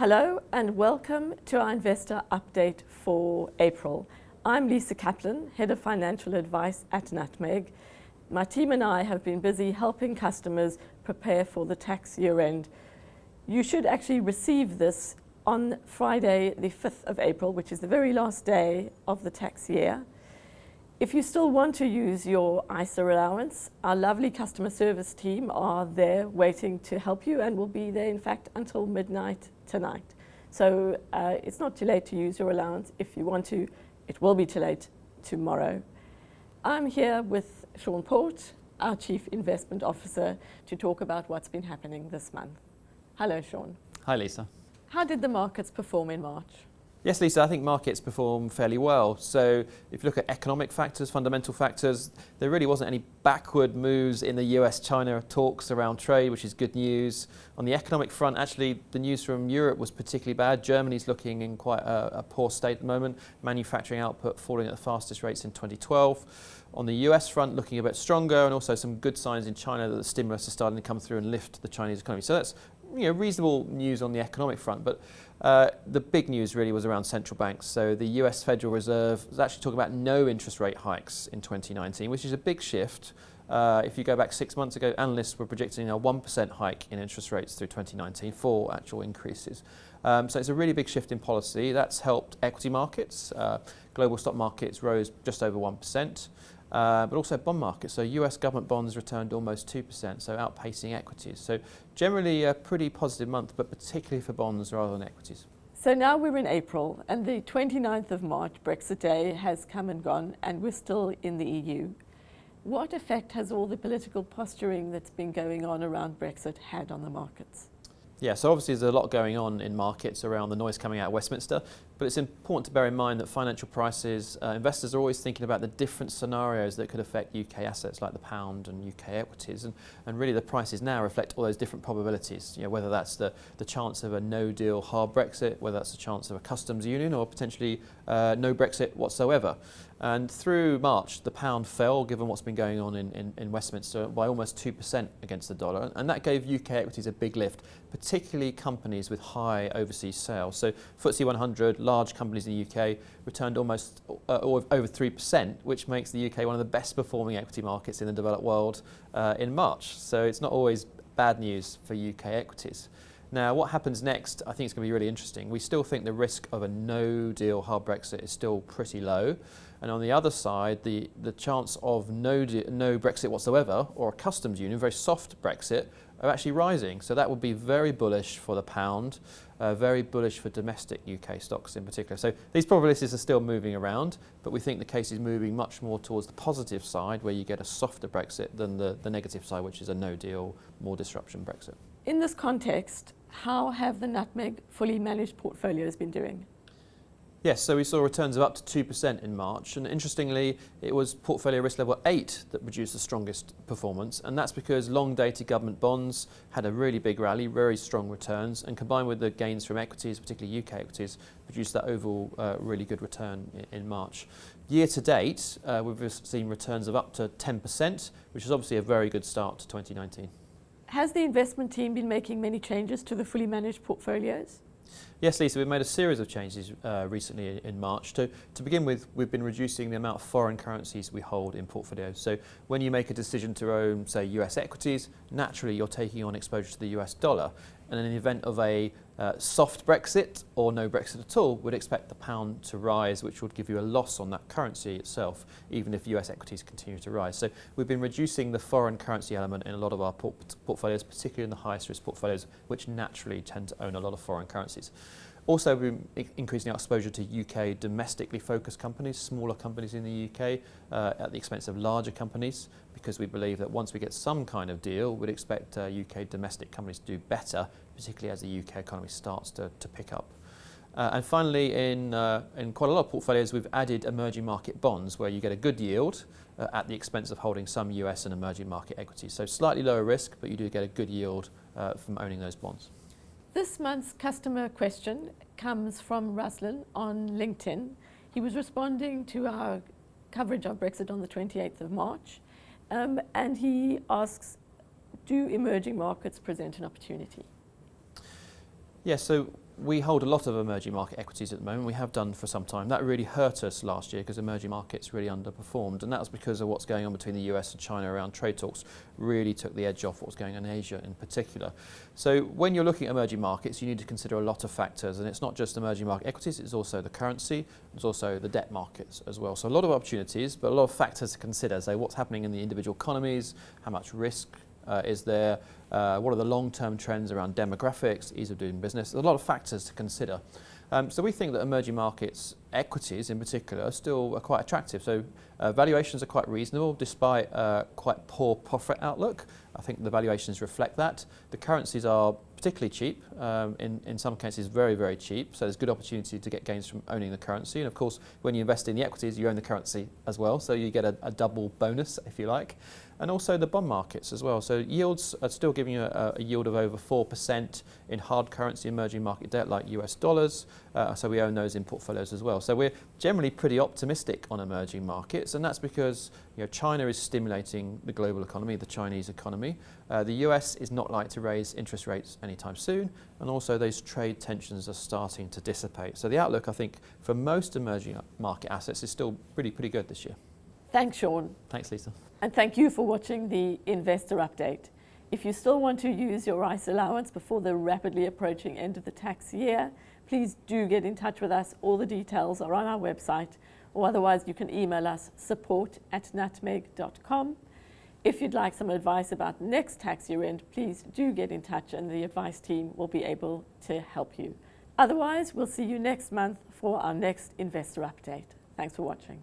Hello and welcome to our investor update for April. I'm Lisa Kaplan, Head of Financial Advice at Nutmeg. My team and I have been busy helping customers prepare for the tax year end. You should actually receive this on Friday the 5th of April, which is the very last day of the tax year. If you still want to use your ISA allowance, our lovely customer service team are there waiting to help you and will be there in fact until midnight tonight. So it's not too late to use your allowance. If you want to, it will be too late tomorrow. I'm here with Shaun Port, our Chief Investment Officer, to talk about what's been happening this month. Hello, Shaun. Hi, Lisa. How did the markets perform in March? Yes, Lisa, I think markets perform fairly well. So if you look at economic factors, fundamental factors, there really wasn't any backward moves in the US-China talks around trade, which is good news. On the economic front, actually, the news from Europe was particularly bad. Germany's looking in quite a poor state at the moment. Manufacturing output falling at the fastest rates in 2012. On the US front, looking a bit stronger, and also some good signs in China that the stimulus is starting to come through and lift the Chinese economy. So that's reasonable news on the economic front, but the big news really was around central banks. So the US Federal Reserve was actually talking about no interest rate hikes in 2019, which is a big shift. If you go back 6 months ago, analysts were predicting a 1% hike in interest rates through 2019 for actual increases. So it's a really big shift in policy. That's helped equity markets. Global stock markets rose just over 1%. But also bond markets. So US government bonds returned almost 2%, so outpacing equities. So generally a pretty positive month, but particularly for bonds rather than equities. So now we're in April, and the 29th of March, Brexit Day, has come and gone, and we're still in the EU. What effect has all the political posturing that's been going on around Brexit had on the markets? Yeah, so obviously there's a lot going on in markets around the noise coming out of Westminster, but it's important to bear in mind that financial prices, investors are always thinking about the different scenarios that could affect UK assets like the pound and UK equities, and really the prices now reflect all those different probabilities, whether that's the chance of a no-deal hard Brexit, whether that's the chance of a customs union or potentially no Brexit whatsoever. And through March, the pound fell, given what's been going on in Westminster, by almost 2% against the dollar. And that gave UK equities a big lift, particularly companies with high overseas sales. So FTSE 100, large companies in the UK, returned almost over 3%, which makes the UK one of the best performing equity markets in the developed world in March. So it's not always bad news for UK equities. Now, what happens next, I think it's going to be really interesting. We still think the risk of a no-deal hard Brexit is still pretty low. And on the other side, the chance of no Brexit whatsoever, or a customs union, very soft Brexit, are actually rising. So that would be very bullish for the pound, very bullish for domestic UK stocks in particular. So these probabilities are still moving around, but we think the case is moving much more towards the positive side, where you get a softer Brexit, than the negative side, which is a no-deal, more disruption Brexit. In this context, how have the Nutmeg fully managed portfolios been doing? Yes, so we saw returns of up to 2% in March, and interestingly, it was portfolio risk level 8 that produced the strongest performance, and that's because long-dated government bonds had a really big rally, very strong returns, and combined with the gains from equities, particularly UK equities, produced that overall really good return in March. Year to date, we've seen returns of up to 10%, which is obviously a very good start to 2019. Has the investment team been making many changes to the fully managed portfolios? Yes, Lisa, we've made a series of changes recently in March. To begin with, we've been reducing the amount of foreign currencies we hold in portfolios. So when you make a decision to own, say, US equities, naturally you're taking on exposure to the US dollar. And in the event of a soft Brexit or no Brexit at all, we'd expect the pound to rise, which would give you a loss on that currency itself, even if US equities continue to rise. So we've been reducing the foreign currency element in a lot of our portfolios, particularly in the highest risk portfolios, which naturally tend to own a lot of foreign currencies. Also, we've been increasing our exposure to UK domestically focused companies, smaller companies in the UK, at the expense of larger companies, because we believe that once we get some kind of deal, we'd expect UK domestic companies to do better, particularly as the UK economy starts to pick up. And finally, in quite a lot of portfolios, we've added emerging market bonds, where you get a good yield at the expense of holding some US and emerging market equities. So slightly lower risk, but you do get a good yield from owning those bonds. This month's customer question comes from Ruslan on LinkedIn. He was responding to our coverage of Brexit on the 28th of March, and he asks, do emerging markets present an opportunity? Yeah, so We hold a lot of emerging market equities at the moment. We have done for some time. That really hurt us last year because emerging markets really underperformed, and that was because of what's going on between the US and China around trade talks. Really took the edge off what was going on in Asia in particular. So when you're looking at emerging markets, you need to consider a lot of factors, and it's not just emerging market equities, it's also the currency, it's also the debt markets as well. So a lot of opportunities, but a lot of factors to consider. So what's happening in the individual economies, how much risk is there, what are the long-term trends around demographics, ease of doing business. There's a lot of factors to consider. So we think that emerging markets equities in particular are still quite attractive. So valuations are quite reasonable despite quite poor profit outlook. I think the valuations reflect that. The currencies are particularly cheap, in some cases very, very cheap. So there's good opportunity to get gains from owning the currency. And of course, when you invest in the equities, you own the currency as well. So you get a double bonus, if you like. And also the bond markets as well. So yields are still giving you a yield of over 4% in hard currency emerging market debt like US dollars. So we own those in portfolios as well. So we're generally pretty optimistic on emerging markets, and that's because China is stimulating the global economy, the Chinese economy. The US is not likely to raise interest rates anytime soon, and also those trade tensions are starting to dissipate. So the outlook, I think, for most emerging market assets is still pretty good this year. Thanks, Shaun. Thanks, Lisa. And thank you for watching the Investor Update. If you still want to use your rice allowance before the rapidly approaching end of the tax year, please do get in touch with us. All the details are on our website, or otherwise you can email us support@nutmeg.com. If you'd like some advice about next tax year end, please do get in touch and the advice team will be able to help you. Otherwise, we'll see you next month for our next Investor Update. Thanks for watching.